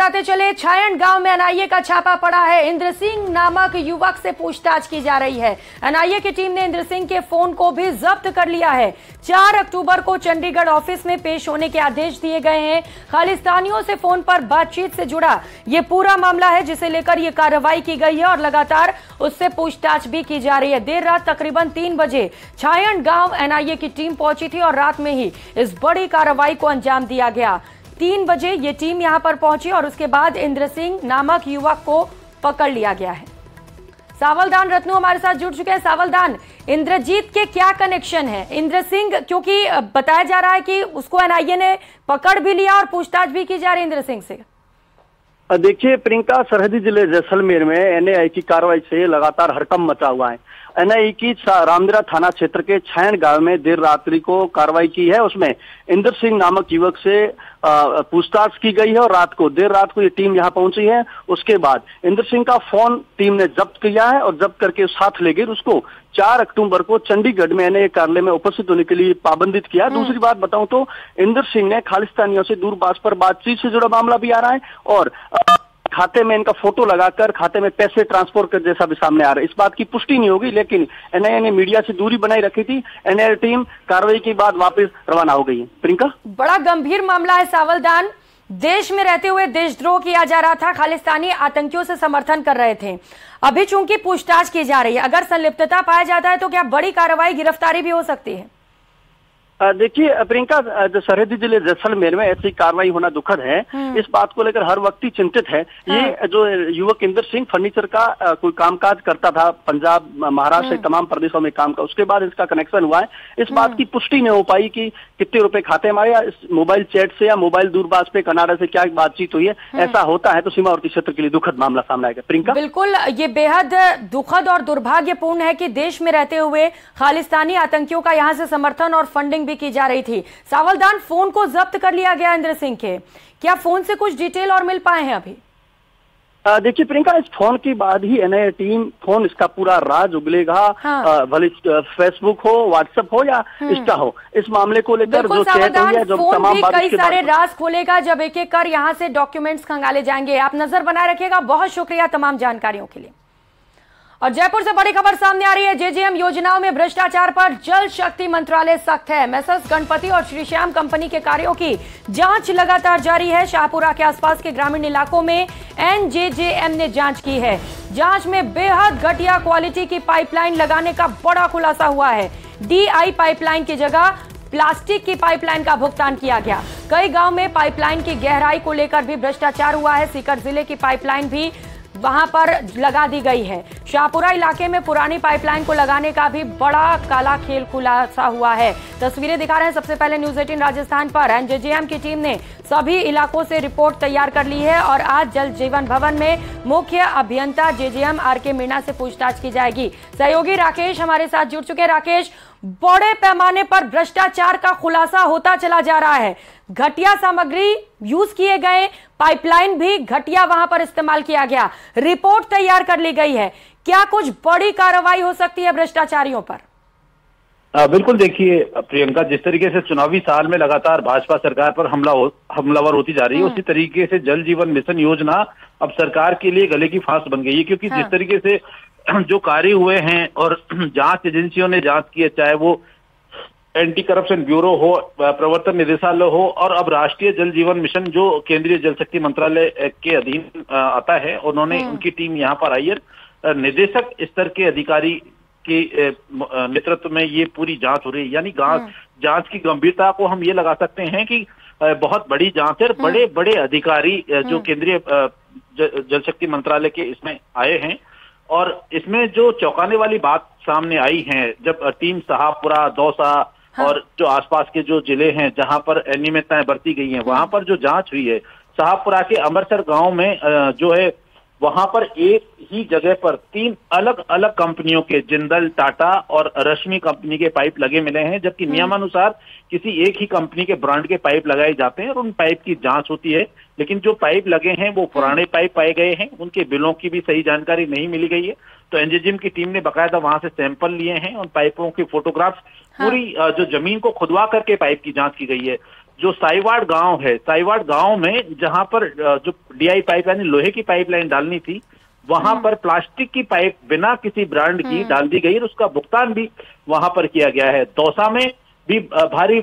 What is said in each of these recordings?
बताते चले, छायन गांव में एनआईए का छापा पड़ा है। इंद्र सिंह नामक युवक से पूछताछ की जा रही है। एनआईए की टीम ने इंद्र सिंह के फोन को भी जब्त कर लिया है। 4 अक्टूबर को चंडीगढ़ ऑफिस में पेश होने के आदेश दिए गए हैं। खालिस्तानियों से फोन पर बातचीत से जुड़ा ये पूरा मामला है, जिसे लेकर ये कार्रवाई की गई है और लगातार उससे पूछताछ भी की जा रही है। देर रात तकरीबन 3 बजे छायन गांव एनआईए की टीम पहुंची थी और रात में ही इस बड़ी कार्रवाई को अंजाम दिया गया। 3 बजे ये टीम यहां पर पहुंची और उसके बाद इंद्र सिंह नामक युवक को पकड़ लिया गया है। सावलदान रत्नू हमारे साथ जुड़ चुके हैं। सावलदान, इंद्रजीत के क्या कनेक्शन है? इंद्र सिंह, क्योंकि बताया जा रहा है कि उसको एनआईए ने पकड़ भी लिया और पूछताछ भी की जा रही है इंद्र सिंह से। देखिए प्रियंका, सरहदी जिले जैसलमेर में एनआईए की कार्रवाई से लगातार हड़कंप मचा हुआ है। एनआईए की रामदिरा थाना क्षेत्र के छायन गांव में देर रात्रि को कार्रवाई की है। उसमें इंद्र सिंह नामक युवक से पूछताछ की गई है और देर रात को ये टीम यहां पहुंची है। उसके बाद इंद्र सिंह का फोन टीम ने जब्त किया है और जब्त करके साथ ले गई। उसको 4 अक्टूबर को चंडीगढ़ में एनआईए कार्यालय में उपस्थित होने के लिए पाबंदित किया। दूसरी बात बताऊं तो इंद्र सिंह ने खालिस्तानियों से दूरभाष पर बातचीत से जुड़ा मामला भी आ रहा है और खाते में इनका फोटो लगाकर खाते में पैसे ट्रांसफर कर जैसा भी सामने आ रहा है। इस बात की पुष्टि नहीं होगी, लेकिन एनआईए ने मीडिया से दूरी बनाई रखी थी। एनआईए टीम कार्रवाई के बाद वापस रवाना हो गई है। प्रियंका, बड़ा गंभीर मामला है सावलदान। देश में रहते हुए देशद्रोह किया जा रहा था, खालिस्तानी आतंकियों से समर्थन कर रहे थे। अभी चूंकि पूछताछ की जा रही है, अगर संलिप्तता पाया जाता है तो क्या बड़ी कार्रवाई, गिरफ्तारी भी हो सकती है? देखिए प्रियंका, सरहदी जिले जैसलमेर में ऐसी कार्रवाई होना दुखद है। इस बात को लेकर हर व्यक्ति चिंतित है। ये जो युवक इंद्र सिंह फर्नीचर का कोई कामकाज करता था, पंजाब, महाराष्ट्र, तमाम प्रदेशों में काम का, उसके बाद इसका कनेक्शन हुआ है। इस बात की पुष्टि नहीं हो पाई कि कितने रुपए खाते में आए या मोबाइल चैट से या मोबाइल दूरभाष पे कनाडा से क्या बातचीत हुई है। ऐसा होता है तो सीमावर्ती क्षेत्र के लिए दुखद मामला सामने आएगा। प्रियंका, बिल्कुल, ये बेहद दुखद और दुर्भाग्यपूर्ण है कि देश में रहते हुए खालिस्तानी आतंकियों का यहाँ से समर्थन और फंडिंग भी की जा रही थी। सावलदान, फोन को जब्त कर लिया गया इंद्र सिंह के, क्या फोन से कुछ डिटेल और मिल पाए हैं अभी? देखिए प्रियंका, इस फोन के बाद ही एनआईए टीम फोन इसका पूरा राज उगलेगा। भले फेसबुक हो, व्हाट्सएप हो या इंस्टा हो, इस मामले को लेकर जो चैट हुई है, जो तमाम बात, कई सारे राज खोलेगा जब एक एक कर यहाँ से डॉक्यूमेंट्स खंगाले जाएंगे। आप नजर बनाए रखिएगा। बहुत शुक्रिया तमाम जानकारियों के लिए। और जयपुर से बड़ी खबर सामने आ रही है। जेजेएम योजनाओं में भ्रष्टाचार पर जल शक्ति मंत्रालय सख्त है। मेसर्स गणपति और श्री श्याम कंपनी के कार्यों की जांच लगातार जारी है। शाहपुरा के आसपास के ग्रामीण इलाकों में एनजेजेएम ने जांच की है। जांच में बेहद घटिया क्वालिटी की पाइपलाइन लगाने का बड़ा खुलासा हुआ है। डीआई पाइपलाइन की जगह प्लास्टिक की पाइपलाइन का भुगतान किया गया। कई गांव में पाइपलाइन की गहराई को लेकर भी भ्रष्टाचार हुआ है। सीकर जिले की पाइपलाइन भी वहां पर लगा दी गई है। शाहपुरा इलाके में पुरानी पाइपलाइन को लगाने का भी बड़ा काला खेल खुलासा हुआ है। तस्वीरें दिखा रहे हैं सबसे पहले न्यूज 18 राजस्थान पर। एनजेजेएम की टीम ने सभी इलाकों से रिपोर्ट तैयार कर ली है और आज जल जीवन भवन में मुख्य अभियंता जेजेएम आरके मीणा से पूछताछ की जाएगी। सहयोगी राकेश हमारे साथ जुड़ चुके हैं। राकेश, बड़े पैमाने पर भ्रष्टाचार का खुलासा होता चला जा रहा है। घटिया सामग्री यूज किए गए, पाइपलाइन भी घटिया वहां पर इस्तेमाल किया गया, रिपोर्ट तैयार कर ली गई है। क्या कुछ बड़ी कार्रवाई हो सकती है भ्रष्टाचारियों पर? बिल्कुल, देखिए प्रियंका, जिस तरीके से चुनावी साल में लगातार भाजपा सरकार पर हमलावर होती जा रही है, उसी तरीके से जल जीवन मिशन योजना अब सरकार के लिए गले की फांस बन गई है। क्योंकि जिस तरीके से जो कार्य हुए हैं और जांच एजेंसियों ने जांच की है, चाहे वो एंटी करप्शन ब्यूरो हो, प्रवर्तन निदेशालय हो और अब राष्ट्रीय जल जीवन मिशन जो केंद्रीय जल शक्ति मंत्रालय के अधीन आता है, उन्होंने उनकी टीम यहाँ पर आई है। निदेशक स्तर के अधिकारी के नेतृत्व में ये पूरी जांच हो रही है। यानी जांच की गंभीरता को हम ये लगा सकते हैं कि बहुत बड़ी जांच है। बड़े बड़े अधिकारी जो केंद्रीय जल शक्ति मंत्रालय के इसमें आए हैं और इसमें जो चौंकाने वाली बात सामने आई है, जब टीम शाहपुरा, दौसा और जो आसपास के जो जिले हैं जहां पर अनियमितताएं बरती गई हैं, वहां पर जो जांच हुई है, शाहपुरा के अमरसर गांव में जो है, वहां पर एक ही जगह पर 3 अलग अलग कंपनियों के, जिंदल, टाटा और रश्मि कंपनी के पाइप लगे मिले हैं। जबकि नियमानुसार किसी एक ही कंपनी के ब्रांड के पाइप लगाए जाते हैं और उन पाइप की जांच होती है। लेकिन जो पाइप लगे हैं वो पुराने पाइप पाए गए हैं, उनके बिलों की भी सही जानकारी नहीं मिली गई है। तो एनजेजेएम की टीम ने बकायदा वहां से सैंपल लिए हैं, उन पाइपों के फोटोग्राफ्स, पूरी जो जमीन को खुदवा करके पाइप की जांच की गई है। जो साइवाड़ गांव है, साइवाड़ गांव में जहां पर जो डीआई पाइपलाइन, लोहे की पाइपलाइन डालनी थी, वहां पर प्लास्टिक की पाइप बिना किसी ब्रांड की डाल दी गई और उसका भुगतान भी वहां पर किया गया है। दौसा में भी भारी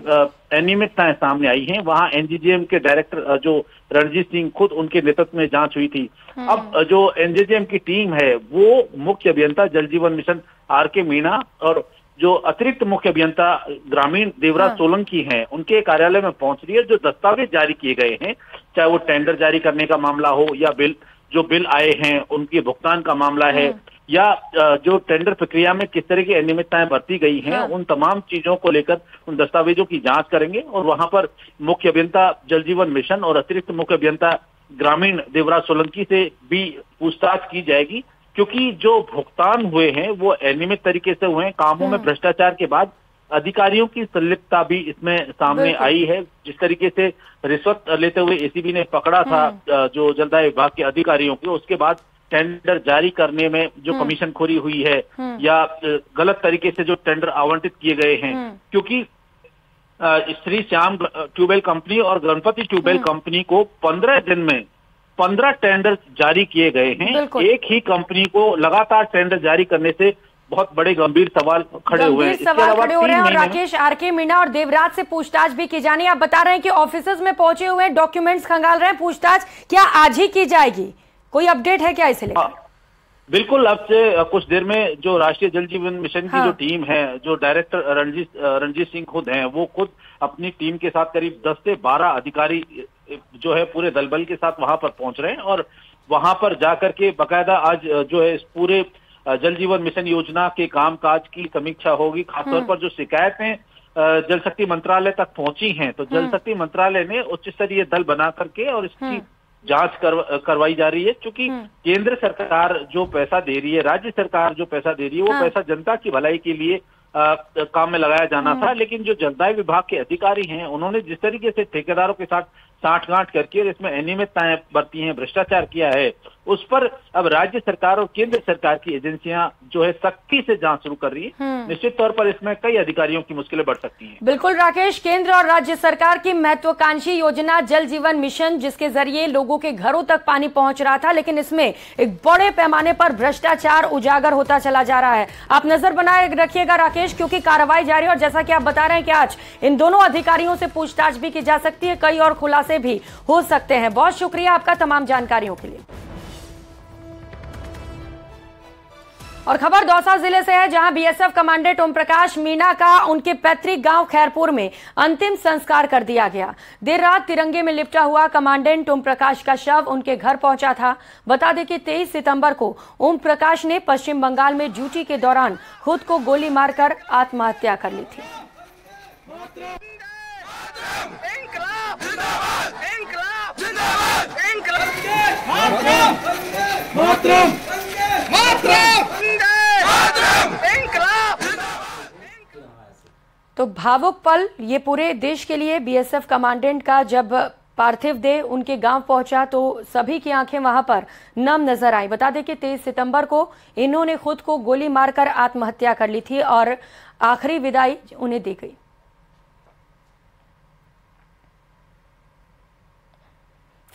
अनियमितताएं सामने आई हैं। वहां एनजीजीएम के डायरेक्टर जो रणजीत सिंह, खुद उनके नेतृत्व में जांच हुई थी। अब जो एनजीजीएम की टीम है वो मुख्य अभियंता जल जीवन मिशन आर.के. मीणा और जो अतिरिक्त मुख्य अभियंता ग्रामीण देवराज सोलंकी हैं, उनके कार्यालय में पहुंच रही है। जो दस्तावेज जारी किए गए हैं, चाहे वो टेंडर जारी करने का मामला हो या बिल आए हैं उनके भुगतान का मामला है, या जो टेंडर प्रक्रिया में किस तरह की अनियमितताएं बरती गई हैं, उन तमाम चीजों को लेकर उन दस्तावेजों की जांच करेंगे। और वहां पर मुख्य अभियंता जल जीवन मिशन और अतिरिक्त मुख्य अभियंता ग्रामीण देवराज सोलंकी से भी पूछताछ की जाएगी, क्योंकि जो भुगतान हुए हैं वो अनियमित तरीके से हुए हैं। कामों में भ्रष्टाचार के बाद अधिकारियों की संलिप्तता भी इसमें सामने आई है। जिस तरीके से रिश्वत लेते हुए एसीबी ने पकड़ा था जो जलदाय विभाग के अधिकारियों को, उसके बाद टेंडर जारी करने में जो कमीशनखोरी हुई है या गलत तरीके से जो टेंडर आवंटित किए गए हैं, क्योंकि श्री श्याम ट्यूबवेल कंपनी और गणपति ट्यूबवेल कंपनी को 15 दिन में 15 टेंडर जारी किए गए हैं। एक ही कंपनी को लगातार टेंडर जारी करने से बहुत बड़े गंभीर सवाल खड़े हुए हैं। और राकेश, आर.के. मीणा और देवराज से पूछताछ भी की जानी। आप बता रहे हैं कि ऑफिसर्स में पहुंचे हुए डॉक्यूमेंट्स खंगाल रहे हैं, पूछताछ क्या आज ही की जाएगी? कोई अपडेट है क्या इसे लेकर? बिल्कुल, अब से कुछ देर में जो राष्ट्रीय जल जीवन मिशन की जो टीम है, जो डायरेक्टर रणजीत सिंह खुद हैं, वो खुद अपनी टीम के साथ करीब 10 से 12 अधिकारी जो है पूरे दल बल के साथ वहां पर पहुंच रहे हैं और वहां पर जाकर के बाकायदा आज जो है इस पूरे जल जीवन मिशन योजना के कामकाज की समीक्षा होगी। खासतौर पर जो शिकायतें जल शक्ति मंत्रालय तक पहुंची हैं, तो जल शक्ति मंत्रालय ने उच्च स्तरीय दल बना करके और इसकी जांच करवाई जा रही है। क्योंकि केंद्र सरकार जो पैसा दे रही है, राज्य सरकार जो पैसा दे रही है, वो पैसा जनता की भलाई के लिए काम में लगाया जाना था। लेकिन जो जलदाय विभाग के अधिकारी हैं, उन्होंने जिस तरीके से ठेकेदारों के साथ साठगांठ करके और इसमें अनियमितताएं बरती हैं, भ्रष्टाचार किया है, उस पर अब राज्य सरकार और केंद्र सरकार की एजेंसियां जो है सख्ती से जांच शुरू कर रही है। निश्चित तौर पर इसमें कई अधिकारियों की मुश्किलें बढ़ सकती हैं। बिल्कुल राकेश, केंद्र और राज्य सरकार की महत्वाकांक्षी योजना जल जीवन मिशन, जिसके जरिए लोगों के घरों तक पानी पहुंच रहा था, लेकिन इसमें एक बड़े पैमाने पर भ्रष्टाचार उजागर होता चला जा रहा है। आप नजर बनाए रखिएगा राकेश, क्योंकि कार्रवाई जारी है और जैसा कि आप बता रहे हैं कि आज इन दोनों अधिकारियों से पूछताछ भी की जा सकती है, कई और खुलासे भी हो सकते हैं। बहुत शुक्रिया आपका तमाम जानकारियों के लिए। और खबर दौसा जिले से है, जहां बीएसएफ कमांडेंट ओम प्रकाश मीणा का उनके पैतृक गांव खैरपुर में अंतिम संस्कार कर दिया गया। देर रात तिरंगे में लिपटा हुआ कमांडेंट ओम प्रकाश का शव उनके घर पहुंचा था। बता दें कि 23 सितंबर को ओम प्रकाश ने पश्चिम बंगाल में ड्यूटी के दौरान खुद को गोली मारकर आत्महत्या कर ली थी। तो भावुक पल ये पूरे देश के लिए। बीएसएफ कमांडेंट का जब पार्थिव देह उनके गांव पहुंचा तो सभी की आंखें वहां पर नम नजर आई। बता दें कि 23 सितंबर को इन्होंने खुद को गोली मारकर आत्महत्या कर ली थी और आखिरी विदाई उन्हें दी गई।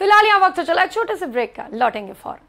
फिलहाल यहां वक्त चला एक छोटे से ब्रेक का, लौटेंगे फौरन।